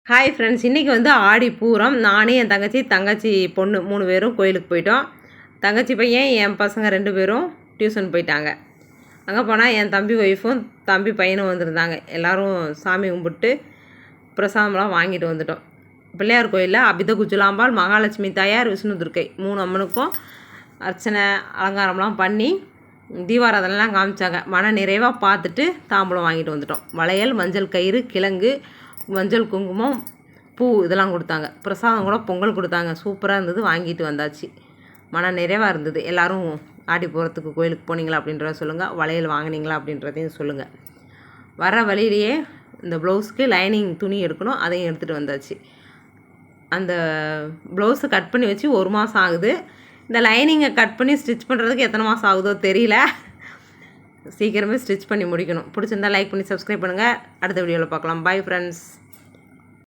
Hi friends, இன்றைக்கி வந்து ஆடி பூரம். நானே என் தங்கச்சி பொண்ணு 3 பேரும் கோயிலுக்கு போயிட்டோம். தங்கச்சி பையன் என் பசங்க 2 பேரும் டியூஷன் போயிட்டாங்க. அங்கே போனால் என் தம்பி ஒய்ஃபும் தம்பி பையனும் வந்திருந்தாங்க. எல்லோரும் சாமி கும்பிட்டு பிரசாதம்லாம் வாங்கிட்டு வந்துட்டோம். பிள்ளையார் கோயிலில் அபித குஜலாம்பாள், மகாலட்சுமி தாயார், விஷ்ணு துர்க்கை 3 அம்மனுக்கும் அர்ச்சனை அலங்காரம்லாம் பண்ணி தீபாராதனைலாம் காமிச்சாங்க. மன நிறைவாக பார்த்துட்டு தாம்பூலம் வாங்கிட்டு வந்துட்டோம். வளையல், மஞ்சள் கயிறு, கிழங்கு, மஞ்சள் குங்குமம், பூ இதெல்லாம் கொடுத்தாங்க. பிரசாதம் கூட பொங்கல் கொடுத்தாங்க. சூப்பராக இருந்தது. வாங்கிட்டு வந்தாச்சு. மன நிறைவாக இருந்தது. எல்லோரும் ஆடி போகிறதுக்கு கோயிலுக்கு போனீங்களா அப்படின்றத சொல்லுங்கள். வளையல் வாங்கினீங்களா அப்படின்றதையும் சொல்லுங்கள். வர வழியிலேயே இந்த ப்ளவுஸ்க்கு லைனிங் துணி எடுக்கணும், அதையும் எடுத்துகிட்டு வந்தாச்சு. அந்த ப்ளவுஸை கட் பண்ணி வச்சு 1 மாதம் ஆகுது. இந்த லைனிங்கை கட் பண்ணி ஸ்டிச் பண்ணுறதுக்கு எத்தனை மாதம் ஆகுதோ தெரியல. சீக்கிரமே ஸ்டிச் பண்ணி முடிக்கணும். பிடிச்சிருந்தா லைக் பண்ணி சப்ஸ்கிரைப் பண்ணுங்கள். அடுத்த வீடியோவில் பார்க்கலாம். Bye friends.